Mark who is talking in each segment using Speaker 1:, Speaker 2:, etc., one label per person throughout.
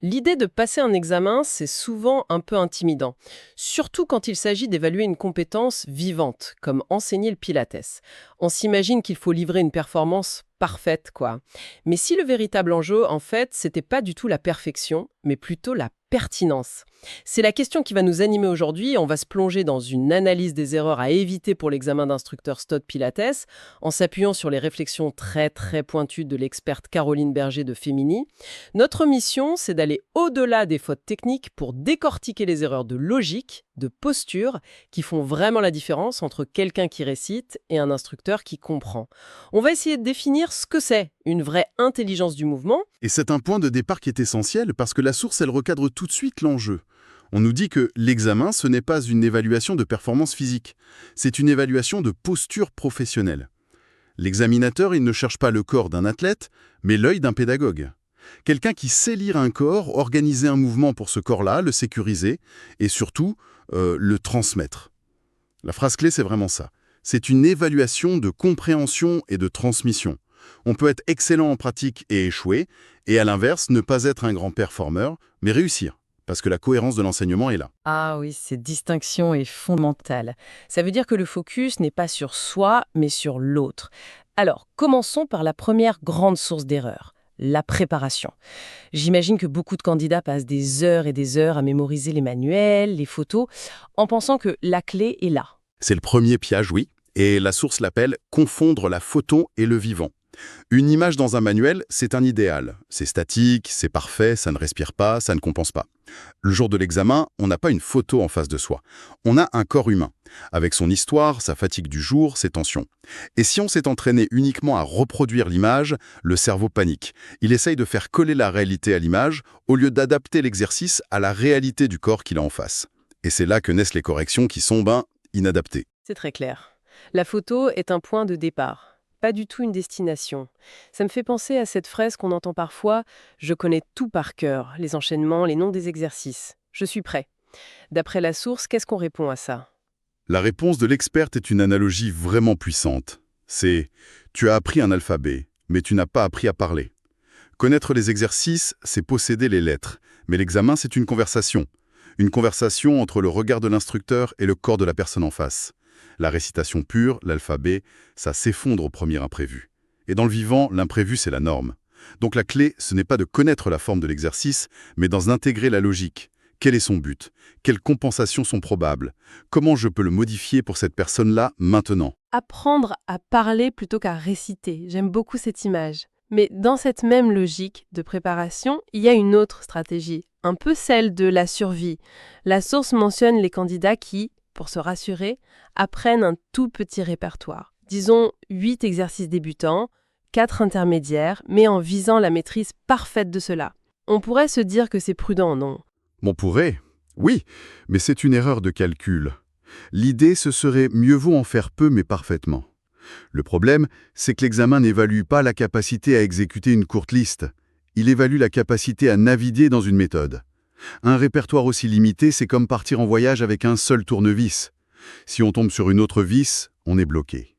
Speaker 1: L'idée de passer un examen, c'est souvent un peu intimidant, surtout quand il s'agit d'évaluer une compétence vivante, comme enseigner le pilates. On s'imagine qu'il faut livrer une performance parfaite, quoi. Mais si le véritable enjeu, en fait, c'était pas du tout la perfection, mais plutôt la pertinence. C'est la question qui va nous animer aujourd'hui. On va se plonger dans une analyse des erreurs à éviter pour l'examen d'instructeur STOD Pilates, en s'appuyant sur les réflexions très très pointues de l'experte Caroline Berger de Femini. Notre mission, c'est d'aller au-delà des fautes techniques pour décortiquer les erreurs de logique, de posture, qui font vraiment la différence entre quelqu'un qui récite et un instructeur qui comprend. On va essayer de définir ce que c'est une vraie intelligence du mouvement.
Speaker 2: Et c'est un point de départ qui est essentiel parce que la source, elle recadre tout de suite l'enjeu. On nous dit que l'examen, ce n'est pas une évaluation de performance physique, c'est une évaluation de posture professionnelle. L'examinateur, il ne cherche pas le corps d'un athlète, mais l'œil d'un pédagogue. Quelqu'un qui sait lire un corps, organiser un mouvement pour ce corps-là, le sécuriser, et surtout, le transmettre. La phrase clé, c'est vraiment ça. C'est une évaluation de compréhension et de transmission. On peut être excellent en pratique et échouer, et à l'inverse, ne pas être un grand performeur, mais réussir, parce que la cohérence de l'enseignement est là.
Speaker 1: Ah oui, cette distinction est fondamentale. Ça veut dire que le focus n'est pas sur soi, mais sur l'autre. Alors, commençons par la première grande source d'erreur, la préparation. J'imagine que beaucoup de candidats passent des heures et des heures à mémoriser les manuels, les photos, en pensant que la clé est là.
Speaker 2: C'est le premier piège, oui, et la source l'appelle « confondre la photo et le vivant ». Une image dans un manuel, c'est un idéal. C'est statique, c'est parfait, ça ne respire pas, ça ne compense pas. Le jour de l'examen, on n'a pas une photo en face de soi. On a un corps humain, avec son histoire, sa fatigue du jour, ses tensions. Et si on s'est entraîné uniquement à reproduire l'image, le cerveau panique. Il essaye de faire coller la réalité à l'image, au lieu d'adapter l'exercice à la réalité du corps qu'il a en face. Et c'est là que naissent les corrections qui sont, inadaptées.
Speaker 1: C'est très clair. La photo est un point de départ, pas du tout une destination. Ça me fait penser à cette phrase qu'on entend parfois: «Je connais tout par cœur, les enchaînements, les noms des exercices. Je suis prêt». D'après la source, qu'est-ce qu'on répond à ça?
Speaker 2: La réponse de l'experte est une analogie vraiment puissante. C'est « tu as appris un alphabet, mais tu n'as pas appris à parler ». Connaître les exercices, c'est posséder les lettres, mais l'examen, c'est une conversation. Une conversation entre le regard de l'instructeur et le corps de la personne en face. La récitation pure, l'alphabet, ça s'effondre au premier imprévu. Et dans le vivant, l'imprévu, c'est la norme. Donc la clé, ce n'est pas de connaître la forme de l'exercice, mais d'en intégrer la logique. Quel est son but? Quelles compensations sont probables? Comment je peux le modifier pour cette personne-là maintenant?
Speaker 1: Apprendre à parler plutôt qu'à réciter. J'aime beaucoup cette image. Mais dans cette même logique de préparation, il y a une autre stratégie, un peu celle de la survie. La source mentionne les candidats qui, pour se rassurer, apprennent un tout petit répertoire. Disons 8 exercices débutants, 4 intermédiaires, mais en visant la maîtrise parfaite de cela. On pourrait se dire que c'est prudent, non?
Speaker 2: On pourrait, oui, mais c'est une erreur de calcul. L'idée, ce serait mieux vaut en faire peu mais parfaitement. Le problème, c'est que l'examen n'évalue pas la capacité à exécuter une courte liste. Il évalue la capacité à naviguer dans une méthode. Un répertoire aussi limité, c'est comme partir en voyage avec un seul tournevis. Si on tombe sur une autre vis, on est bloqué.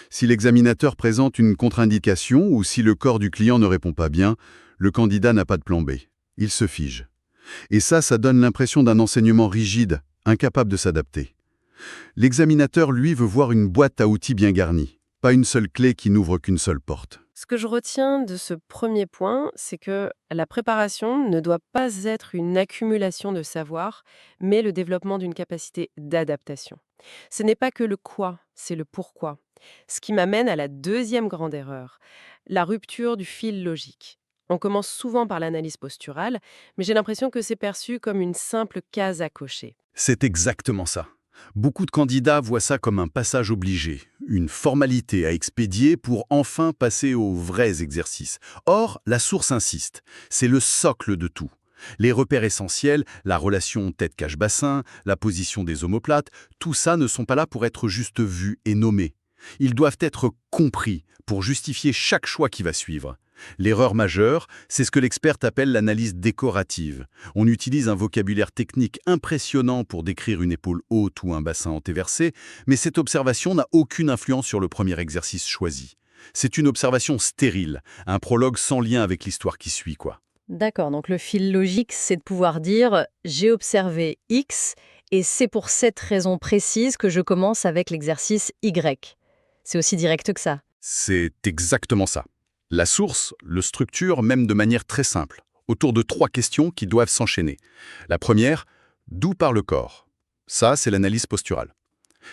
Speaker 2: Si l'examinateur présente une contre-indication ou si le corps du client ne répond pas bien, le candidat n'a pas de plan B. Il se fige. Et ça donne l'impression d'un enseignement rigide, incapable de s'adapter. L'examinateur, lui, veut voir une boîte à outils bien garnie, pas une seule clé qui n'ouvre qu'une seule porte.
Speaker 1: Ce que je retiens de ce premier point, c'est que la préparation ne doit pas être une accumulation de savoir, mais le développement d'une capacité d'adaptation. Ce n'est pas que le quoi, c'est le pourquoi. Ce qui m'amène à la deuxième grande erreur, la rupture du fil logique. On commence souvent par l'analyse posturale, mais j'ai l'impression que c'est perçu comme une simple case à cocher.
Speaker 2: C'est exactement ça. Beaucoup de candidats voient ça comme un passage obligé, une formalité à expédier pour enfin passer aux vrais exercices. Or, la source insiste, c'est le socle de tout. Les repères essentiels, la relation tête-cache-bassin, la position des omoplates, tout ça ne sont pas là pour être juste vus et nommés. Ils doivent être compris pour justifier chaque choix qui va suivre. L'erreur majeure, c'est ce que l'expert appelle l'analyse décorative. On utilise un vocabulaire technique impressionnant pour décrire une épaule haute ou un bassin antéversé, mais cette observation n'a aucune influence sur le premier exercice choisi. C'est une observation stérile, un prologue sans lien avec l'histoire qui suit, quoi.
Speaker 3: D'accord, donc le fil logique, c'est de pouvoir dire j'ai observé X et c'est pour cette raison précise que je commence avec l'exercice Y. C'est aussi direct que ça.
Speaker 2: C'est exactement ça. La source le structure même de manière très simple, autour de 3 questions qui doivent s'enchaîner. La première, d'où part le corps? Ça, c'est l'analyse posturale.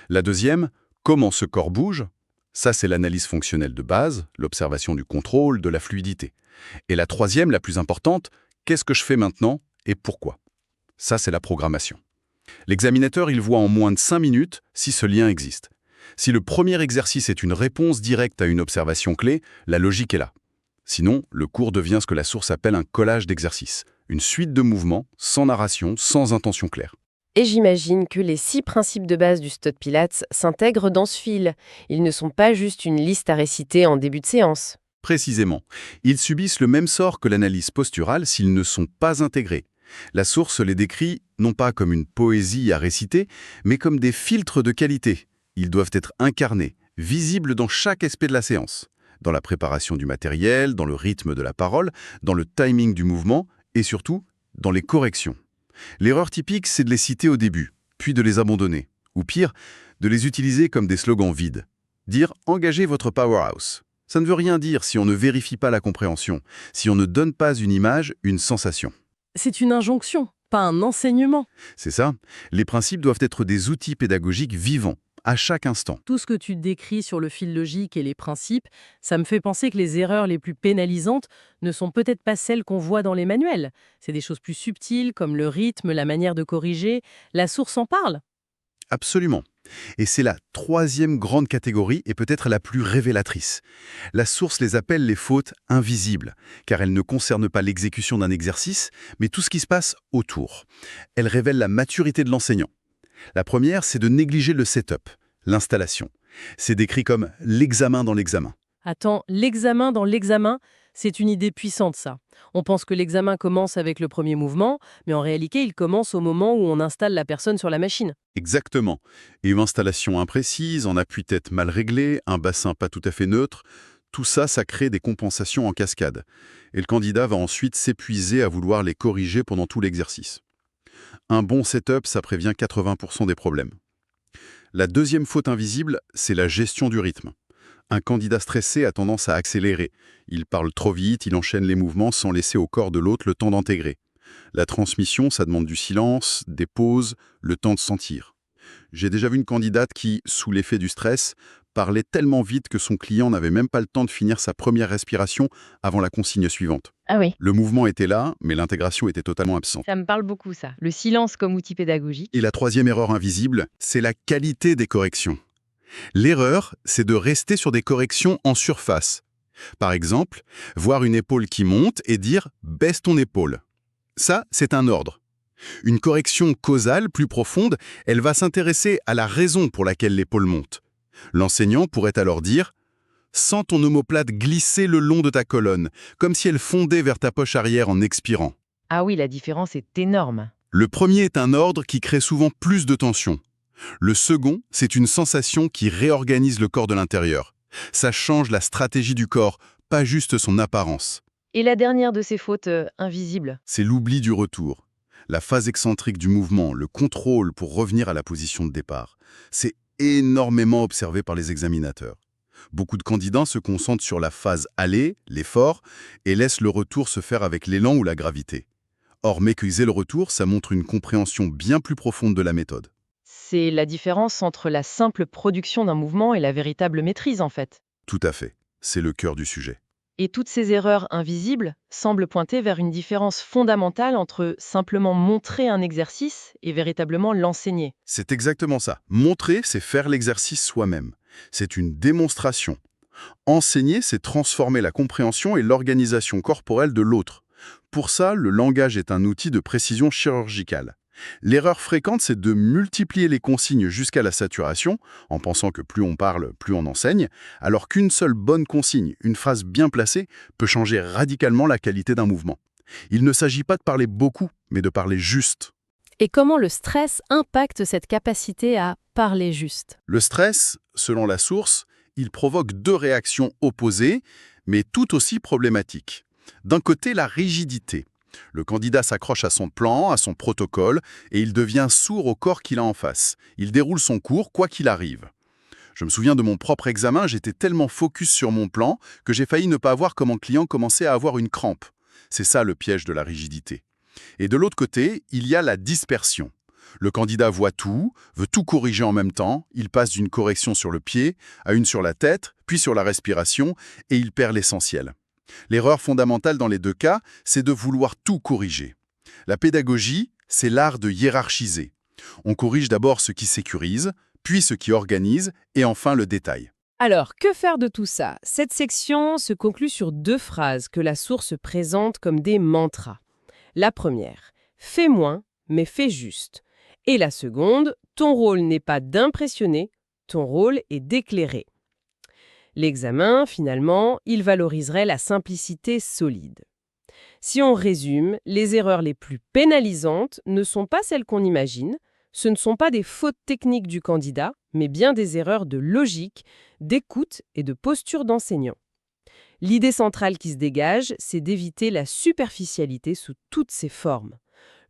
Speaker 2: La deuxième, comment ce corps bouge? Ça, c'est l'analyse fonctionnelle de base, l'observation du contrôle, de la fluidité. Et la troisième, la plus importante, qu'est-ce que je fais maintenant et pourquoi? Ça, c'est la programmation. L'examinateur, il voit en moins de 5 minutes si ce lien existe. Si le premier exercice est une réponse directe à une observation clé, la logique est là. Sinon, le cours devient ce que la source appelle un collage d'exercices, une suite de mouvements, sans narration, sans intention claire.
Speaker 1: Et j'imagine que les 6 principes de base du Stott Pilates s'intègrent dans ce fil. Ils ne sont pas juste une liste à réciter en début de séance.
Speaker 2: Précisément, ils subissent le même sort que l'analyse posturale s'ils ne sont pas intégrés. La source les décrit non pas comme une poésie à réciter, mais comme des filtres de qualité. Ils doivent être incarnés, visibles dans chaque aspect de la séance, dans la préparation du matériel, dans le rythme de la parole, dans le timing du mouvement et surtout dans les corrections. L'erreur typique, c'est de les citer au début, puis de les abandonner, ou pire, de les utiliser comme des slogans vides. Dire « engagez votre powerhouse ». Ça ne veut rien dire si on ne vérifie pas la compréhension, si on ne donne pas une image, une sensation.
Speaker 3: C'est une injonction, pas un enseignement.
Speaker 2: C'est ça, les principes doivent être des outils pédagogiques vivants, à chaque instant.
Speaker 3: Tout ce que tu décris sur le fil logique et les principes, ça me fait penser que les erreurs les plus pénalisantes ne sont peut-être pas celles qu'on voit dans les manuels. C'est des choses plus subtiles comme le rythme, la manière de corriger. La source en parle.
Speaker 2: Absolument. Et c'est la troisième grande catégorie et peut-être la plus révélatrice. La source les appelle les fautes invisibles, car elles ne concernent pas l'exécution d'un exercice, mais tout ce qui se passe autour. Elles révèlent la maturité de l'enseignant. La première, c'est de négliger le setup, l'installation. C'est décrit comme l'examen dans l'examen.
Speaker 3: Attends, l'examen dans l'examen, c'est une idée puissante ça. On pense que l'examen commence avec le premier mouvement, mais en réalité, il commence au moment où on installe la personne sur la machine.
Speaker 2: Exactement. Et une installation imprécise, en appui-tête mal réglé, un bassin pas tout à fait neutre, tout ça, ça crée des compensations en cascade. Et le candidat va ensuite s'épuiser à vouloir les corriger pendant tout l'exercice. Un bon setup, ça prévient 80% des problèmes. La deuxième faute invisible, c'est la gestion du rythme. Un candidat stressé a tendance à accélérer. Il parle trop vite, il enchaîne les mouvements sans laisser au corps de l'autre le temps d'intégrer. La transmission, ça demande du silence, des pauses, le temps de sentir. J'ai déjà vu une candidate qui, sous l'effet du stress, parlait tellement vite que son client n'avait même pas le temps de finir sa première respiration avant la consigne suivante.
Speaker 4: Ah oui,
Speaker 2: Le mouvement était là, mais l'intégration était totalement absente.
Speaker 4: ça me parle beaucoup ça. Le silence comme outil pédagogique.
Speaker 2: Et la troisième erreur invisible, c'est la qualité des corrections. L'erreur, c'est de rester sur des corrections en surface. Par exemple, voir une épaule qui monte et dire « baisse ton épaule ». Ça, c'est un ordre. Une correction causale plus profonde, elle va s'intéresser à la raison pour laquelle l'épaule monte. L'enseignant pourrait alors dire « sens ton omoplate glisser le long de ta colonne, comme si elle fondait vers ta poche arrière en expirant ».
Speaker 4: Ah oui, la différence est énorme.
Speaker 2: Le premier est un ordre qui crée souvent plus de tension. Le second, c'est une sensation qui réorganise le corps de l'intérieur. Ça change la stratégie du corps, pas juste son apparence.
Speaker 4: Et la dernière de ces fautes invisibles.
Speaker 2: C'est l'oubli du retour. La phase excentrique du mouvement, le contrôle pour revenir à la position de départ. C'est énormément observé par les examinateurs. Beaucoup de candidats se concentrent sur la phase aller, l'effort, et laissent le retour se faire avec l'élan ou la gravité. Or, maîtriser le retour, ça montre une compréhension bien plus profonde de la méthode.
Speaker 4: C'est la différence entre la simple production d'un mouvement et la véritable maîtrise en fait.
Speaker 2: Tout à fait. C'est le cœur du sujet.
Speaker 4: Et toutes ces erreurs invisibles semblent pointer vers une différence fondamentale entre simplement montrer un exercice et véritablement l'enseigner.
Speaker 2: C'est exactement ça. Montrer, c'est faire l'exercice soi-même. C'est une démonstration. Enseigner, c'est transformer la compréhension et l'organisation corporelle de l'autre. Pour ça, le langage est un outil de précision chirurgicale. L'erreur fréquente, c'est de multiplier les consignes jusqu'à la saturation, en pensant que plus on parle, plus on enseigne, alors qu'une seule bonne consigne, une phrase bien placée, peut changer radicalement la qualité d'un mouvement. Il ne s'agit pas de parler beaucoup, mais de parler juste.
Speaker 3: Et comment le stress impacte cette capacité à parler juste?
Speaker 2: Le stress, selon la source, il provoque 2 réactions opposées, mais tout aussi problématiques. D'un côté, la rigidité. Le candidat s'accroche à son plan, à son protocole, et il devient sourd au corps qu'il a en face. Il déroule son cours, quoi qu'il arrive. Je me souviens de mon propre examen, j'étais tellement focus sur mon plan que j'ai failli ne pas voir comment mon client commençait à avoir une crampe. C'est ça le piège de la rigidité. Et de l'autre côté, il y a la dispersion. Le candidat voit tout, veut tout corriger en même temps, il passe d'une correction sur le pied à une sur la tête, puis sur la respiration, et il perd l'essentiel. L'erreur fondamentale dans les deux cas, c'est de vouloir tout corriger. La pédagogie, c'est l'art de hiérarchiser. On corrige d'abord ce qui sécurise, puis ce qui organise, et enfin le détail.
Speaker 3: Alors, que faire de tout ça? Cette section se conclut sur 2 phrases que la source présente comme des mantras. La première, « Fais moins, mais fais juste ». Et la seconde, « Ton rôle n'est pas d'impressionner, ton rôle est d'éclairer ». L'examen, finalement, il valoriserait la simplicité solide. Si on résume, les erreurs les plus pénalisantes ne sont pas celles qu'on imagine, ce ne sont pas des fautes techniques du candidat, mais bien des erreurs de logique, d'écoute et de posture d'enseignant. L'idée centrale qui se dégage, c'est d'éviter la superficialité sous toutes ses formes.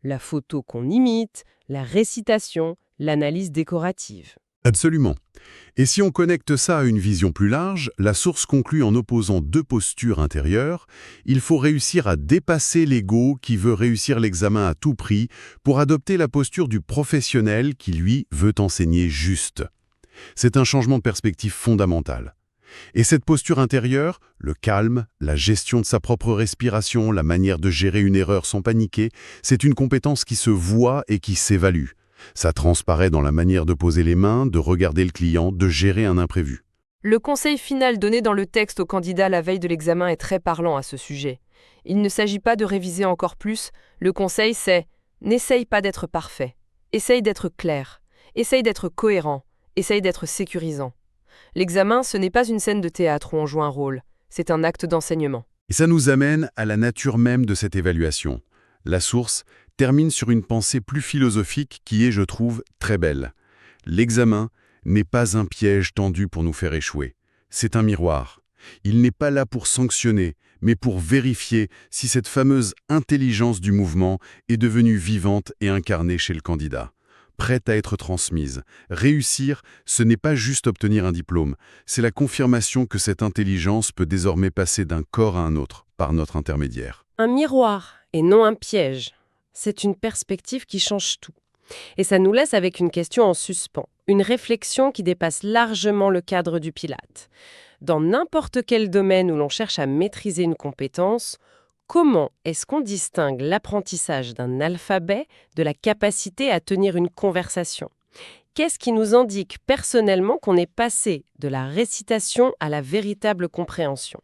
Speaker 3: La photo qu'on imite, la récitation, l'analyse décorative.
Speaker 2: Absolument. Et si on connecte ça à une vision plus large, la source conclut en opposant 2 postures intérieures. Il faut réussir à dépasser l'ego qui veut réussir l'examen à tout prix pour adopter la posture du professionnel qui, lui, veut enseigner juste. C'est un changement de perspective fondamental. Et cette posture intérieure, le calme, la gestion de sa propre respiration, la manière de gérer une erreur sans paniquer, c'est une compétence qui se voit et qui s'évalue. Ça transparaît dans la manière de poser les mains, de regarder le client, de gérer un imprévu.
Speaker 5: Le conseil final donné dans le texte au candidat la veille de l'examen est très parlant à ce sujet. Il ne s'agit pas de réviser encore plus. Le conseil, c'est « N'essaye pas d'être parfait. Essaye d'être clair. Essaye d'être cohérent. Essaye d'être sécurisant. » L'examen, ce n'est pas une scène de théâtre où on joue un rôle. C'est un acte d'enseignement.
Speaker 2: Et ça nous amène à la nature même de cette évaluation. La source termine sur une pensée plus philosophique qui est, je trouve, très belle. L'examen n'est pas un piège tendu pour nous faire échouer. C'est un miroir. Il n'est pas là pour sanctionner, mais pour vérifier si cette fameuse intelligence du mouvement est devenue vivante et incarnée chez le candidat. Prête à être transmise. Réussir, ce n'est pas juste obtenir un diplôme, c'est la confirmation que cette intelligence peut désormais passer d'un corps à un autre, par notre intermédiaire.
Speaker 3: Un miroir et non un piège. C'est une perspective qui change tout. Et ça nous laisse avec une question en suspens, une réflexion qui dépasse largement le cadre du Pilate. Dans n'importe quel domaine où l'on cherche à maîtriser une compétence, comment est-ce qu'on distingue l'apprentissage d'un alphabet de la capacité à tenir une conversation? Qu'est-ce qui nous indique personnellement qu'on est passé de la récitation à la véritable compréhension?